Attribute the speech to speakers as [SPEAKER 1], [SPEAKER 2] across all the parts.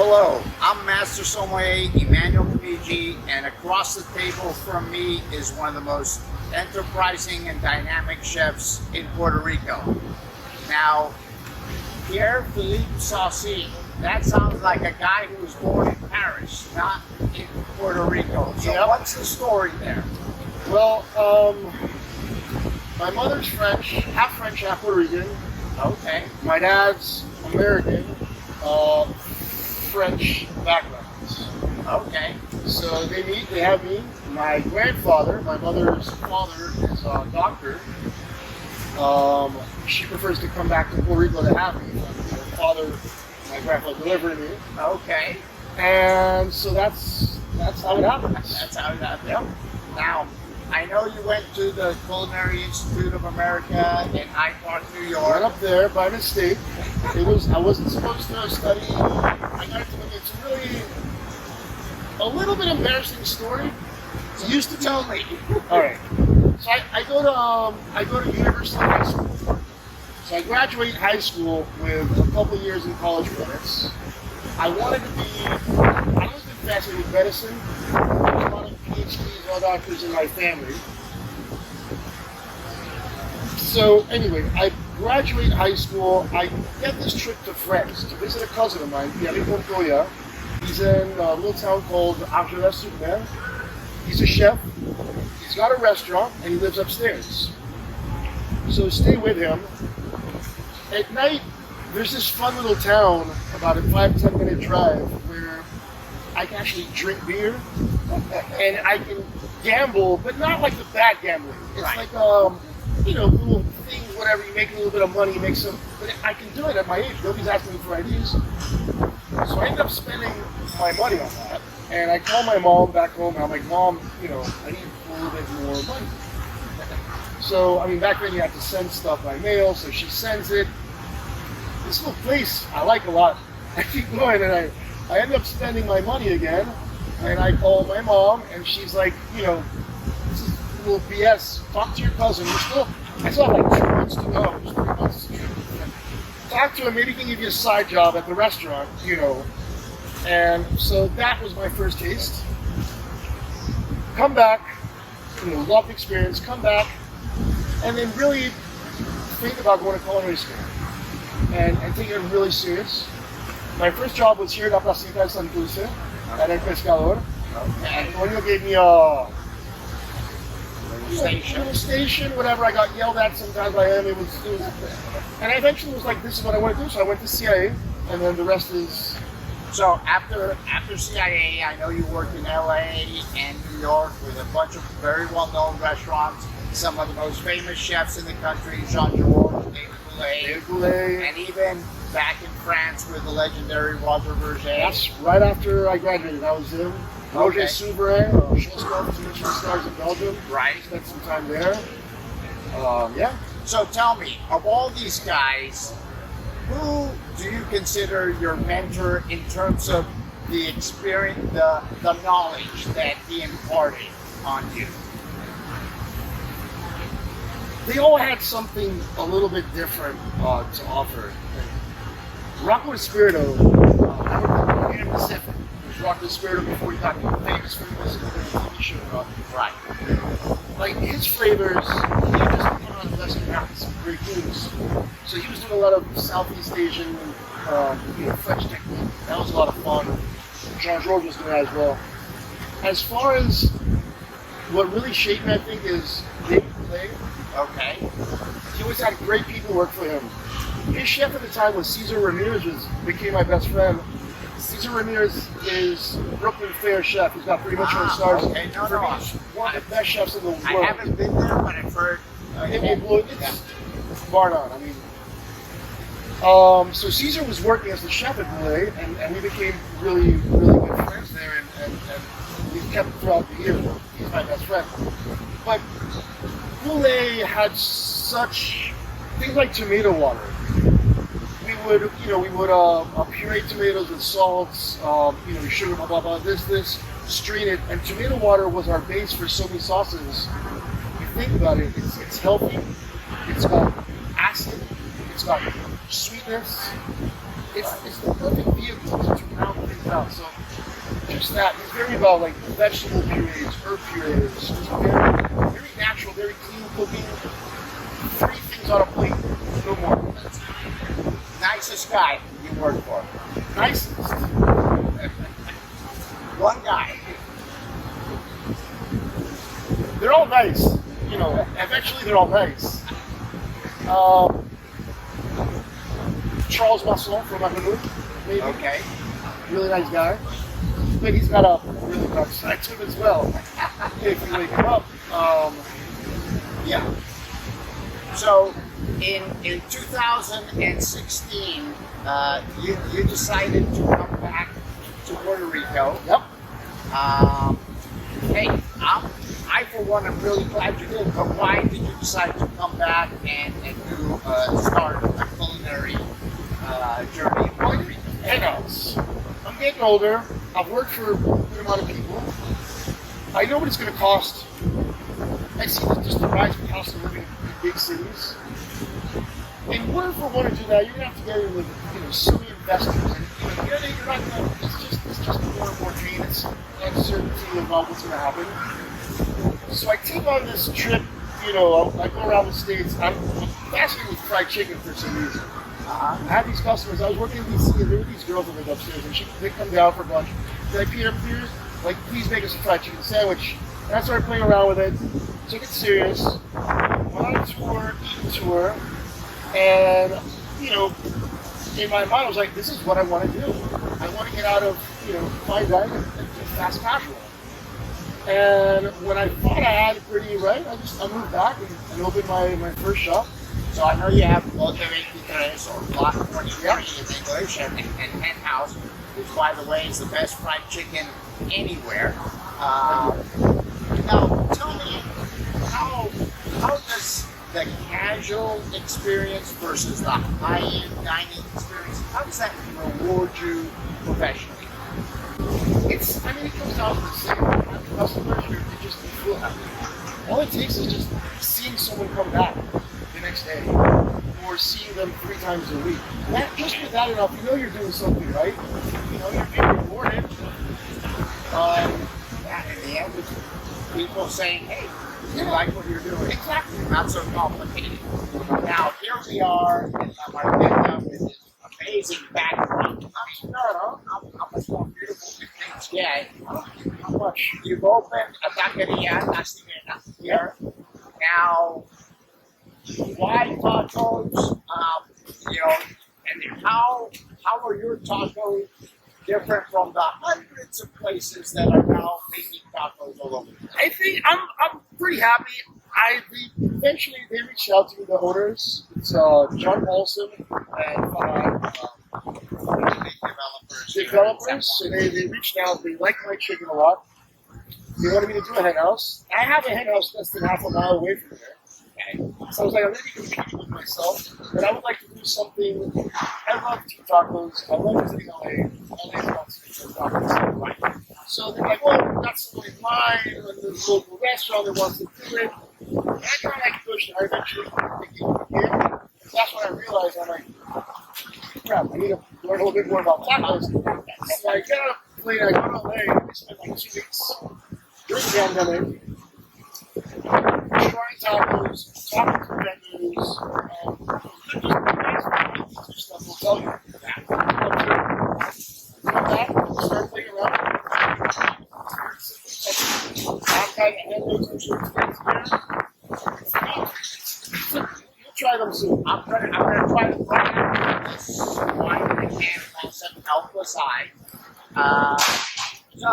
[SPEAKER 1] Hello, I'm Master Sommelier Emmanuel Luigi, and across the table from me is one of the most enterprising and dynamic chefs in Puerto Rico. Now, Pierre, Phillipe, Saussy, that sounds like a guy who was born in Paris, not in Puerto Rico. So
[SPEAKER 2] Yep.
[SPEAKER 1] what's the story there?
[SPEAKER 2] Well, my mother's French, half Puerto Rican.
[SPEAKER 1] Okay.
[SPEAKER 2] My dad's American, French background.
[SPEAKER 1] Okay.
[SPEAKER 2] So they have me. My grandfather, my mother's father, is a doctor. She prefers to come back to Puerto Rico to have me. My father, my grandfather delivered me.
[SPEAKER 1] Okay.
[SPEAKER 2] And so that's how it happens.
[SPEAKER 1] That's how it happened.
[SPEAKER 2] Yep.
[SPEAKER 1] Now, I know you went to the Culinary Institute of America in Hyde Park, New York.
[SPEAKER 2] Went up there by mistake. I wasn't supposed to study. I got to it's really a little bit embarrassing story.
[SPEAKER 1] You used to tell me.
[SPEAKER 2] All right. So I go to University High School. So I graduate high school with a couple of years in college credits. I wanted to be fascinated with medicine. There's a lot of PhDs, all doctors in my family. So anyway, I graduate high school. I get this trip to France to visit a cousin of mine, Pierre. He's in a little town called Argelès-sur-Mer. He's a chef. He's got a restaurant and he lives upstairs. So stay with him. At night, there's this fun little town about a 5-10 minute drive where I can actually drink beer and I can gamble, but not like the bad gambling. It's
[SPEAKER 1] Right.
[SPEAKER 2] like little things, whatever. You make a little bit of money, you make some. But I can do it at my age. Nobody's asking me for IDs. So I end up spending my money on that. And I call my mom back home. And I'm like, Mom, I need a little bit more money. So I mean, back then you had to send stuff by mail. So she sends it. This little place I like a lot. I keep going and I end up spending my money again, and I call my mom, and she's like, this is a little BS. Talk to your cousin. I still have like 2 months to go. Just 3 months to go. Talk to him. Maybe he can give you a side job at the restaurant, And so that was my first taste. Come back, love the experience. Come back, and then really think about going to culinary school and taking it really serious. My first job was here at La Placita de San Dulce, at El Pescador.
[SPEAKER 1] Okay.
[SPEAKER 2] Antonio gave me a
[SPEAKER 1] Station.
[SPEAKER 2] little station, whatever. I got yelled at sometimes by him. And I eventually was like, this is what I want to do. So I went to CIA, and then the rest is.
[SPEAKER 1] So after CIA, I know you worked in LA and New York with a bunch of very well-known restaurants. Some of the most famous chefs in the country, Jean-Georges, David Goulet, and even back in France with the legendary Roger Verger.
[SPEAKER 2] That's right after I graduated. I was him. Roger Souverain, Schlossberg, 2 Michelin stars in Belgium.
[SPEAKER 1] Right.
[SPEAKER 2] Spent some time there. Yeah.
[SPEAKER 1] So tell me, of all these guys, who do you consider your mentor in terms of the experience, the knowledge that he imparted on you?
[SPEAKER 2] They all had something a little bit different to offer. Rocco Espirito, I worked in the Pacific. It was Rocco Espirito before he got famous for the TV show.
[SPEAKER 1] Right.
[SPEAKER 2] Like his flavors, he just put on the Western Mountains, some great foods. So he was doing a lot of Southeast Asian, French technique. That was a lot of fun. Jean-Georges was doing that as well. As far as what really shaped me, I think, is David Goulet.
[SPEAKER 1] Okay.
[SPEAKER 2] He always had great people work for him. His chef at the time was Cesar Ramirez, became my best friend. Cesar Ramirez is Brooklyn Fair chef. He's got 3 Michelin stars.
[SPEAKER 1] Okay. No.
[SPEAKER 2] He's one of the best chefs in the world.
[SPEAKER 1] I haven't been there, but I've heard.
[SPEAKER 2] It's bar none. I mean, so Cesar was working as the chef at Goulet, and we became really, really good friends there, and we've kept throughout the year. He's my best friend. But Goulet had such things like tomato water. We would puree tomatoes with salts, sugar, blah blah blah. This, strain it, and tomato water was our base for so many sauces. If you think about it, it's healthy. It's got acid. It's got sweetness. it's the perfect vehicle to round things out. So just that, he's very about like vegetable purees, herb purees, just very natural, very clean cooking. 3 things on a plate, no more.
[SPEAKER 1] Nicest guy you work for.
[SPEAKER 2] Nicest.
[SPEAKER 1] One guy.
[SPEAKER 2] They're all nice. You know, eventually they're all nice. Charles Masson from Master, maybe.
[SPEAKER 1] Okay.
[SPEAKER 2] Really nice guy. But he's got a really dark side to him as well. If you wake him up.
[SPEAKER 1] Yeah. So in 2016, you decided to come back to Puerto Rico.
[SPEAKER 2] Yep.
[SPEAKER 1] Hey, I for one am really glad you did. But why did you decide to come back and do start a culinary journey in Puerto Rico?
[SPEAKER 2] Hangouts. I'm getting older. I've worked for a good amount of people. I know what it's going to cost. I see just the rise of cost of living in big cities. In order for one to do that, you're going to have to get in with silly investors. And you're not going to. It's just more and more pain. It's uncertainty about what's going to happen. So I take on this trip. I go around the states. I'm fascinated with fried chicken for some reason. I had these customers. I was working in DC, and there were these girls that lived upstairs, and they come down for lunch. They're like, Pierre, please make us a fried chicken sandwich. And I started playing around with it, took it serious, went on a tour, and, in my mind, I was like, this is what I want to do. I want to get out of, fine dining and do fast casual. And when I thought I had it pretty right, I moved back and opened my first shop.
[SPEAKER 1] So I know you have Bloque 23 or Block 23 in English and Hen House, which by the way is the best fried chicken anywhere. Now tell me, how does the casual experience versus the high-end dining experience, how does that reward you professionally?
[SPEAKER 2] It comes down to the same. Having customers, you just feel happy. All it takes is just seeing someone come back the next day, or seeing them 3 times a week. Just with that enough, you're doing something right. You're being rewarded.
[SPEAKER 1] In the end, it's people saying, hey, you like what you're doing.
[SPEAKER 2] Exactly.
[SPEAKER 1] Not so complicated. Now, here we are in Marqueta with this amazing backdrop. How much more beautiful can things get? How much? You've opened a taqueria, La Sirena, here. Now, why tacos? And how are your tacos different from the hundreds of places that are now making tacos all over?
[SPEAKER 2] I think I'm pretty happy. Eventually they reached out to me, the owners. It's John Olson and developers. So they reached out. They like my chicken a lot. They wanted me to do a hen house. I have a hen house less than half a mile away from there. Okay. So I was like, I'm going to be competing with myself, but I would like to do something. I love tea tacos. I love visiting LA. LA's about street tacos. Right. So they're like, well, that's somebody in mind, and there's a local restaurant that wants to do it. And I kind of pushed it. I eventually became that's when I realized, I'm like, crap, I need to learn a little bit more about tacos. So I get on a plane, I go to LA, and I spent like 2 weeks during the pandemic, trying tacos, talking to vendors, just stuff will tell you that. Come back, start playing around. You'll try them soon.
[SPEAKER 1] I'm gonna try to find this wine in the can and some alpha side. So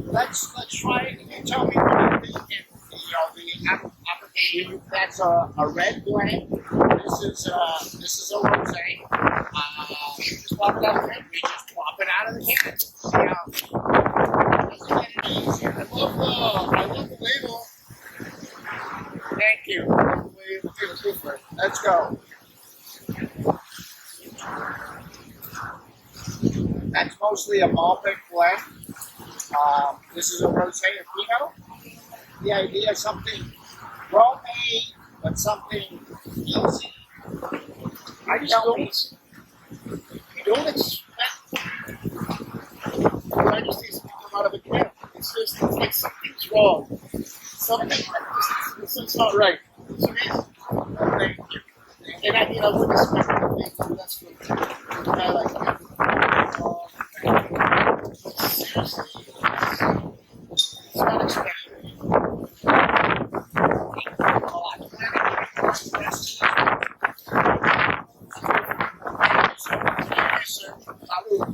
[SPEAKER 1] let's try it. You tell me what you think. The application, that's a red blend. This is a rosé. We just pop it out of the can. We just pop it out of the can. Doesn't get any easier.
[SPEAKER 2] I love the label.
[SPEAKER 1] Thank you.
[SPEAKER 2] Let's go for it.
[SPEAKER 1] Let's go. That's mostly a Malbec blend. This is a rosé and Pinot. The idea is something well-made, but something easy.
[SPEAKER 2] I just don't. don't expect when I just taste it come out of a can. It's like something's wrong. It's not right. It's amazing. Thank you. And I mean, I wouldn't expect anything, so that's good. I like it. Seriously, it's not expected.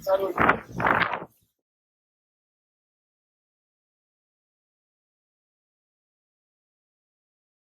[SPEAKER 2] Salud.